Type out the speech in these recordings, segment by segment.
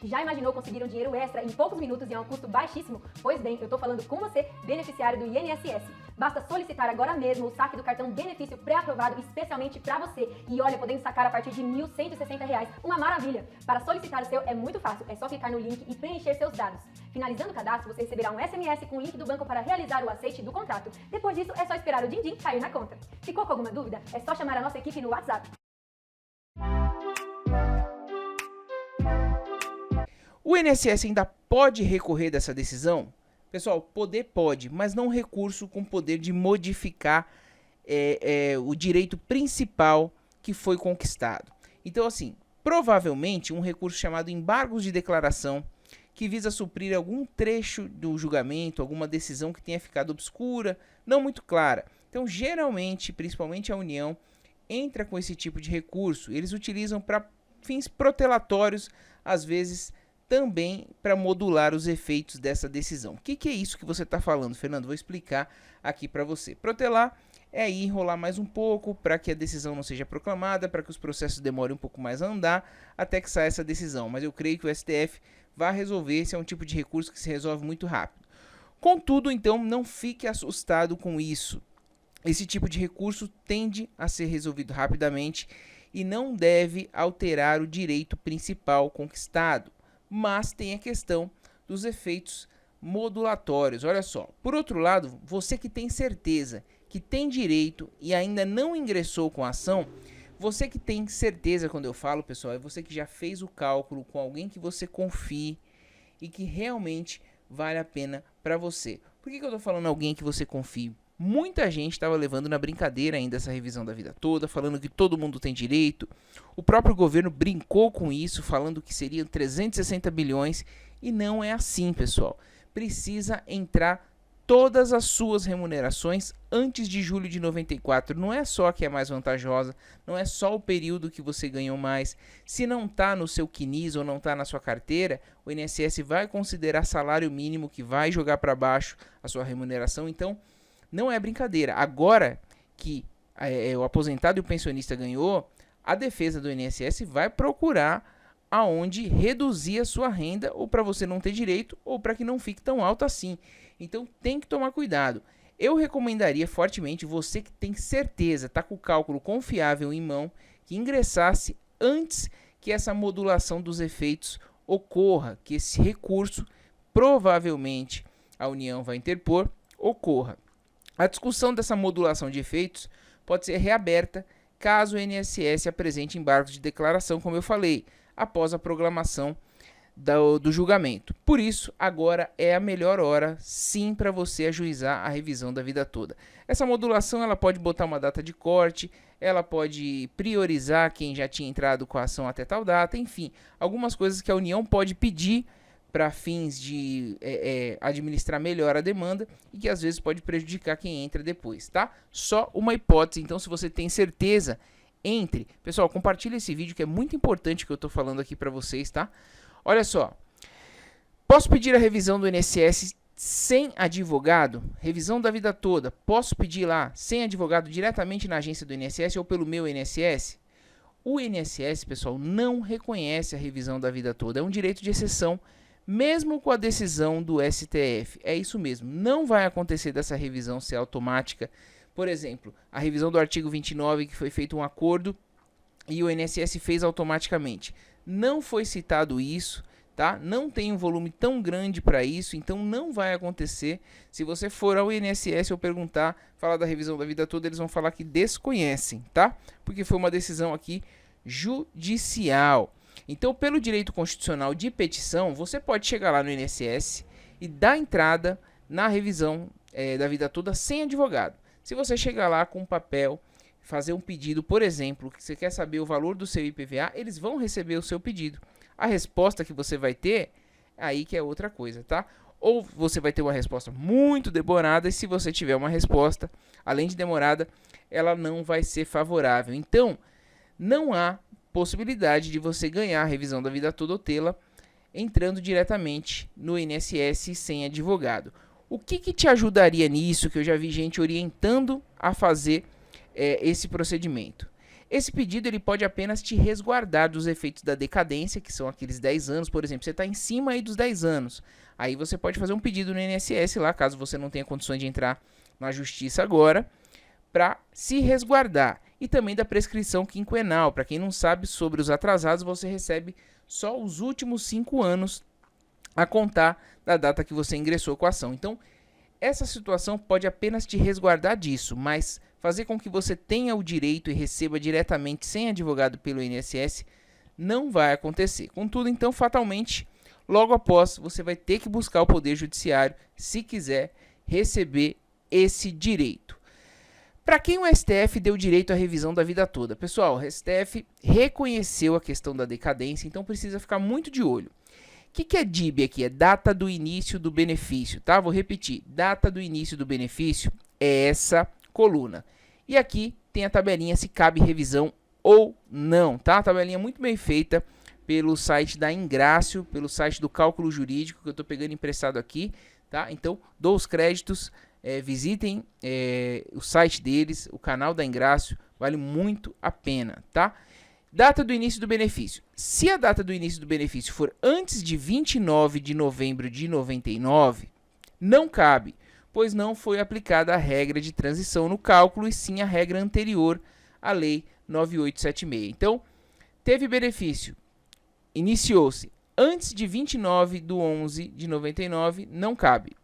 Já imaginou conseguir um dinheiro extra em poucos minutos e a um custo baixíssimo? Pois bem, eu tô falando com você, beneficiário do INSS. Basta solicitar agora mesmo o saque do cartão benefício pré-aprovado especialmente para você. E olha, podendo sacar a partir de R$ 1.160. Uma maravilha! Para solicitar o seu é muito fácil, é só clicar no link e preencher seus dados. Finalizando o cadastro, você receberá um SMS com o link do banco para realizar o aceite do contrato. Depois disso, é só esperar o din-din cair na conta. Ficou com alguma dúvida? É só chamar a nossa equipe no WhatsApp. O INSS ainda pode recorrer dessa decisão? Pessoal, poder pode, mas não recurso com poder de modificar o direito principal que foi conquistado. Então, assim, provavelmente um recurso chamado embargos de declaração, que visa suprir algum trecho do julgamento, alguma decisão que tenha ficado obscura, não muito clara. Então, geralmente, principalmente a União, entra com esse tipo de recurso. Eles utilizam para fins protelatórios, às vezes também para modular os efeitos dessa decisão. O que é isso que você está falando, Fernando? Vou explicar aqui para você. Protelar é aí enrolar mais um pouco para que a decisão não seja proclamada, para que os processos demorem um pouco mais a andar, até que saia essa decisão. Mas eu creio que o STF vai resolver, esse é um tipo de recurso que se resolve muito rápido. Contudo, então, não fique assustado com isso. Esse tipo de recurso tende a ser resolvido rapidamente e não deve alterar o direito principal conquistado. Mas tem a questão dos efeitos modulatórios. Olha só, por outro lado, você que tem certeza que tem direito e ainda não ingressou com a ação, você que tem certeza, quando eu falo, pessoal, é você que já fez o cálculo com alguém que você confie e que realmente vale a pena para você. Por que eu estou falando alguém que você confie? Muita gente estava levando na brincadeira ainda essa revisão da vida toda, falando que todo mundo tem direito. O próprio governo brincou com isso, falando que seriam 360 bilhões. E não é assim, pessoal. Precisa entrar todas as suas remunerações antes de julho de 94. Não é só a que é mais vantajosa, não é só o período que você ganhou mais. Se não está no seu CNIS ou não está na sua carteira, o INSS vai considerar salário mínimo, que vai jogar para baixo a sua remuneração. Então, não é brincadeira. Agora que o aposentado e o pensionista ganhou, a defesa do INSS vai procurar aonde reduzir a sua renda, ou para você não ter direito, ou para que não fique tão alto assim. Então tem que tomar cuidado. Eu recomendaria fortemente você que tem certeza, está com o cálculo confiável em mão, que ingressasse antes que essa modulação dos efeitos ocorra, que esse recurso, provavelmente a União vai interpor, ocorra. A discussão dessa modulação de efeitos pode ser reaberta caso o INSS apresente embargos de declaração, como eu falei, após a proclamação do julgamento. Por isso, agora é a melhor hora, sim, para você ajuizar a revisão da vida toda. Essa modulação ela pode botar uma data de corte, ela pode priorizar quem já tinha entrado com a ação até tal data, enfim, algumas coisas que a União pode pedir para fins de administrar melhor a demanda e que às vezes pode prejudicar quem entra depois, tá? Só uma hipótese, então se você tem certeza, entre. Pessoal, compartilha esse vídeo que é muito importante que eu estou falando aqui para vocês, tá? Olha só, posso pedir a revisão do INSS sem advogado? Revisão da vida toda, posso pedir lá sem advogado diretamente na agência do INSS ou pelo meu INSS? O INSS, pessoal, não reconhece a revisão da vida toda, é um direito de exceção, mesmo com a decisão do STF. É isso mesmo, não vai acontecer dessa revisão ser automática. Por exemplo, a revisão do artigo 29, que foi feito um acordo e o INSS fez automaticamente. Não foi citado isso, tá? Não tem um volume tão grande para isso, então não vai acontecer. Se você for ao INSS ou perguntar, falar da revisão da vida toda, eles vão falar que desconhecem, tá? Porque foi uma decisão aqui judicial. Então, pelo direito constitucional de petição, você pode chegar lá no INSS e dar entrada na revisão da vida toda sem advogado. Se você chegar lá com um papel, fazer um pedido, por exemplo, que você quer saber o valor do seu IPVA, eles vão receber o seu pedido. A resposta que você vai ter, aí que é outra coisa, tá? Ou você vai ter uma resposta muito demorada, e se você tiver uma resposta, além de demorada, ela não vai ser favorável. Então, não há possibilidade de você ganhar a revisão da vida toda ou tê-la entrando diretamente no INSS sem advogado. O que te ajudaria nisso, que eu já vi gente orientando a fazer esse procedimento? Esse pedido ele pode apenas te resguardar dos efeitos da decadência, que são aqueles 10 anos, por exemplo, você está em cima aí dos 10 anos. Aí você pode fazer um pedido no INSS lá, caso você não tenha condições de entrar na justiça agora, para se resguardar. E também da prescrição quinquenal. Para quem não sabe, sobre os atrasados, você recebe só os últimos 5 anos a contar da data que você ingressou com a ação. Então, essa situação pode apenas te resguardar disso, mas fazer com que você tenha o direito e receba diretamente sem advogado pelo INSS não vai acontecer. Contudo, então, fatalmente, logo após, você vai ter que buscar o Poder Judiciário se quiser receber esse direito. Para quem o STF deu direito à revisão da vida toda? Pessoal, o STF reconheceu a questão da decadência, então precisa ficar muito de olho. O que é DIB aqui? É data do início do benefício, tá? Vou repetir. Data do início do benefício é essa coluna. E aqui tem a tabelinha se cabe revisão ou não, tá? A tabelinha muito bem feita pelo site da Ingrácio, pelo site do Cálculo Jurídico, que eu estou pegando emprestado aqui, tá? Então, dou os créditos, visitem o site deles, o canal da Ingrácio, vale muito a pena, tá? Data do início do benefício. Se a data do início do benefício for antes de 29 de novembro de 99, não cabe, pois não foi aplicada a regra de transição no cálculo e sim a regra anterior à Lei 9876. Então, teve benefício, iniciou-se antes de 29 de 11 de 99, não cabe.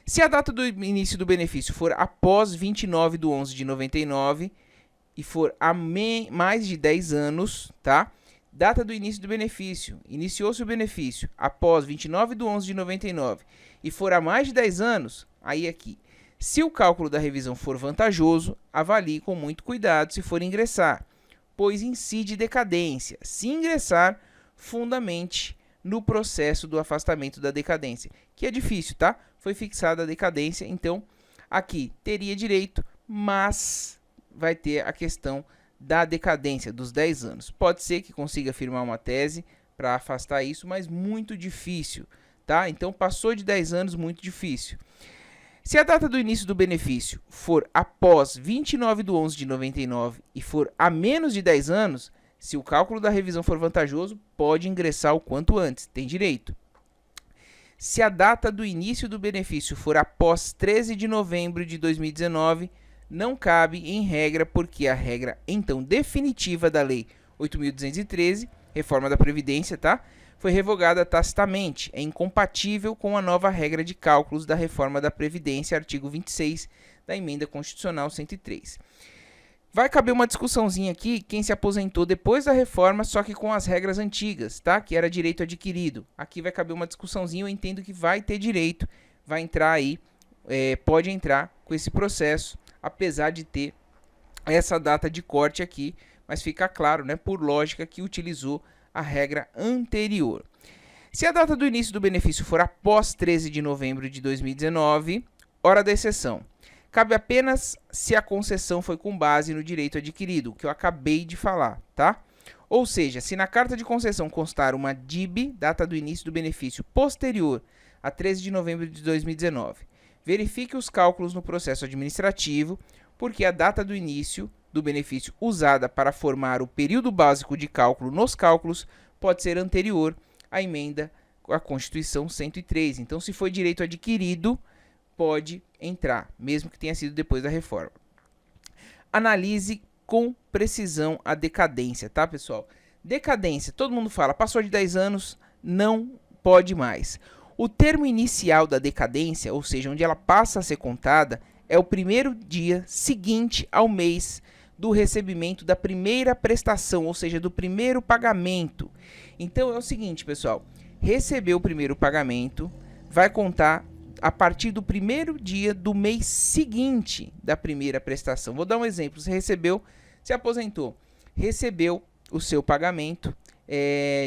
Se a data do início do benefício for após 29 de 11 de 99, e for há mais de 10 anos, tá? Data do início do benefício. Iniciou-se o benefício após 29 de 11 de 99 e for há mais de 10 anos, aí aqui. Se o cálculo da revisão for vantajoso, avalie com muito cuidado se for ingressar, pois incide decadência. Se ingressar, fundamente no processo do afastamento da decadência, que é difícil, tá? Foi fixada a decadência, então aqui teria direito, mas vai ter a questão da decadência dos 10 anos. Pode ser que consiga firmar uma tese para afastar isso, mas muito difícil, tá? Então, passou de 10 anos, muito difícil. Se a data do início do benefício for após 29 de 11 de 99 e for a menos de 10 anos, se o cálculo da revisão for vantajoso, pode ingressar o quanto antes, tem direito. Se a data do início do benefício for após 13 de novembro de 2019, não cabe em regra, porque a regra, então, definitiva da Lei 8.213, reforma da Previdência, tá? Foi revogada tacitamente. É incompatível com a nova regra de cálculos da reforma da Previdência, artigo 26 da Emenda Constitucional 103. Vai caber uma discussãozinha aqui, quem se aposentou depois da reforma, só que com as regras antigas, tá? Que era direito adquirido. Aqui vai caber uma discussãozinha, eu entendo que vai ter direito, vai entrar aí, pode entrar com esse processo, apesar de ter essa data de corte aqui, mas fica claro, né, por lógica, que utilizou a regra anterior. Se a data do início do benefício for após 13 de novembro de 2019, hora da exceção. Cabe apenas se a concessão foi com base no direito adquirido, o que eu acabei de falar, tá? Ou seja, se na carta de concessão constar uma DIB, data do início do benefício posterior a 13 de novembro de 2019, verifique os cálculos no processo administrativo, porque a data do início do benefício usada para formar o período básico de cálculo nos cálculos pode ser anterior à emenda à Constituição 103. Então, se foi direito adquirido, pode entrar, mesmo que tenha sido depois da reforma. Analise com precisão a decadência, tá, pessoal? Decadência, todo mundo fala, passou de 10 anos, não pode mais. O termo inicial da decadência, ou seja, onde ela passa a ser contada, é o primeiro dia seguinte ao mês do recebimento da primeira prestação, ou seja, do primeiro pagamento. Então é o seguinte, pessoal, recebeu o primeiro pagamento, vai contar a partir do primeiro dia do mês seguinte da primeira prestação. Vou dar um exemplo, você recebeu, se aposentou, recebeu o seu pagamento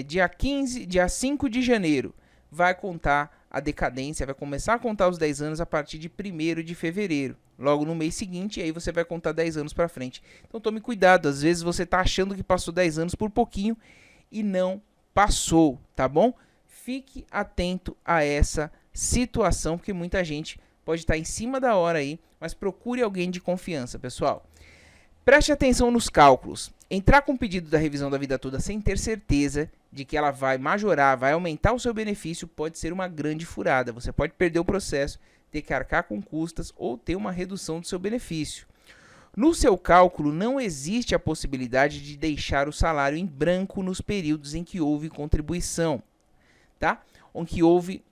dia 5 de janeiro, vai contar a decadência, vai começar a contar os 10 anos a partir de 1º de fevereiro, logo no mês seguinte, e aí você vai contar 10 anos para frente. Então tome cuidado, às vezes você está achando que passou 10 anos por pouquinho e não passou, tá bom? Fique atento a essa situação, porque muita gente pode estar em cima da hora aí, mas procure alguém de confiança, pessoal. Preste atenção nos cálculos. Entrar com o pedido da revisão da vida toda sem ter certeza de que ela vai majorar, vai aumentar o seu benefício, pode ser uma grande furada. Você pode perder o processo, ter que arcar com custas ou ter uma redução do seu benefício. No seu cálculo, não existe a possibilidade de deixar o salário em branco nos períodos em que houve contribuição, tá? Em que houve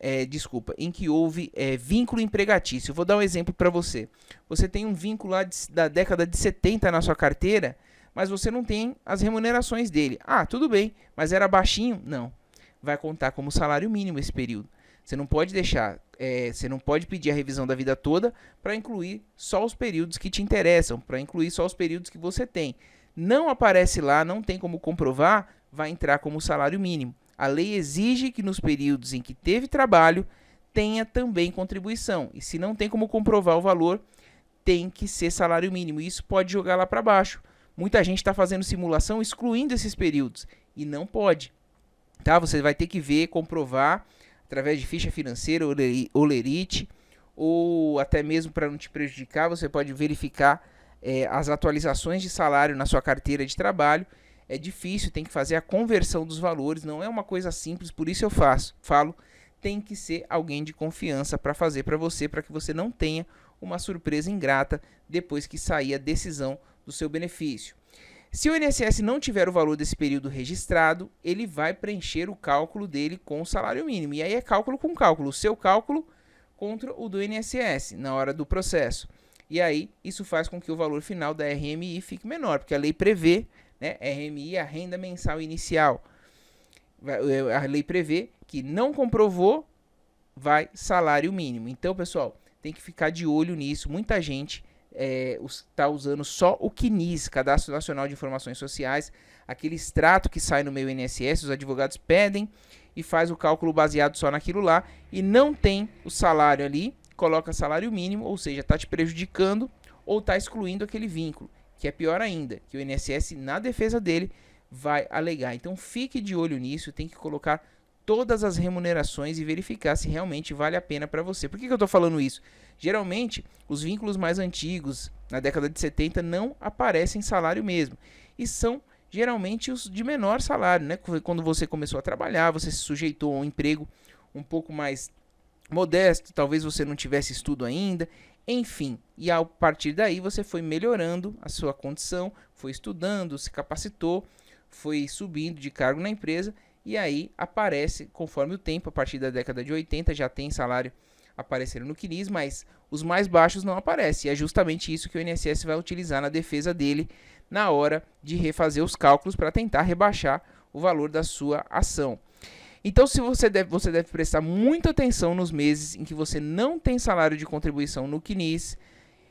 vínculo empregatício. Eu vou dar um exemplo para você. Você tem um vínculo lá da década de 70 na sua carteira, mas você não tem as remunerações dele. Ah, tudo bem, mas era baixinho? Não. Vai contar como salário mínimo esse período. Você não pode deixar, você não pode pedir a revisão da vida toda para incluir só os períodos que te interessam, para incluir só os períodos que você tem. Não aparece lá, não tem como comprovar, vai entrar como salário mínimo. A lei exige que nos períodos em que teve trabalho, tenha também contribuição. E se não tem como comprovar o valor, tem que ser salário mínimo. E isso pode jogar lá para baixo. Muita gente está fazendo simulação excluindo esses períodos. E não pode. Tá? Você vai ter que ver, comprovar, através de ficha financeira, Olerite, ou até mesmo para não te prejudicar, você pode verificar as atualizações de salário na sua carteira de trabalho. É difícil, tem que fazer a conversão dos valores, não é uma coisa simples, por isso eu falo, tem que ser alguém de confiança para fazer para você, para que você não tenha uma surpresa ingrata depois que sair a decisão do seu benefício. Se o INSS não tiver o valor desse período registrado, ele vai preencher o cálculo dele com o salário mínimo. E aí é cálculo com cálculo, o seu cálculo contra o do INSS na hora do processo. E aí isso faz com que o valor final da RMI fique menor, porque a lei prevê, né, RMI é a renda mensal inicial. A lei prevê que não comprovou, vai salário mínimo. Então, pessoal, tem que ficar de olho nisso. Muita gente está usando só o CNIS, Cadastro Nacional de Informações Sociais, aquele extrato que sai no meu INSS, os advogados pedem e faz o cálculo baseado só naquilo lá e não tem o salário ali, coloca salário mínimo, ou seja, está te prejudicando ou está excluindo aquele vínculo, que é pior ainda, que o INSS, na defesa dele, vai alegar. Então, fique de olho nisso, tem que colocar todas as remunerações e verificar se realmente vale a pena para você. Por que eu estou falando isso? Geralmente, os vínculos mais antigos, na década de 70, não aparecem salário mesmo. E são, geralmente, os de menor salário, né? Quando você começou a trabalhar, você se sujeitou a um emprego um pouco mais modesto, talvez você não tivesse estudo ainda, enfim. E a partir daí, você foi melhorando a sua condição, foi estudando, se capacitou, foi subindo de cargo na empresa, e aí aparece, conforme o tempo, a partir da década de 80, já tem salário aparecendo no CNIS, mas os mais baixos não aparecem. E é justamente isso que o INSS vai utilizar na defesa dele na hora de refazer os cálculos para tentar rebaixar o valor da sua ação. Então, você deve prestar muita atenção nos meses em que você não tem salário de contribuição no CNIS,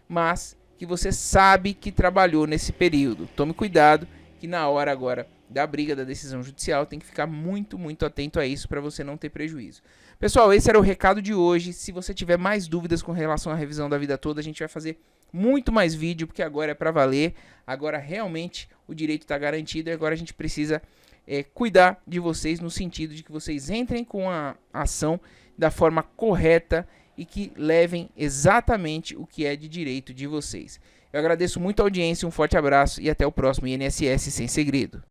mas que você sabe que trabalhou nesse período. Tome cuidado que na hora agora da briga, da decisão judicial, tem que ficar muito, muito atento a isso para você não ter prejuízo. Pessoal, esse era o recado de hoje. Se você tiver mais dúvidas com relação à revisão da vida toda, a gente vai fazer muito mais vídeo, porque agora é para valer. Agora realmente o direito está garantido e agora a gente precisa cuidar de vocês no sentido de que vocês entrem com a ação da forma correta e que levem exatamente o que é de direito de vocês. Eu agradeço muito a audiência, um forte abraço e até o próximo INSS Sem Segredo.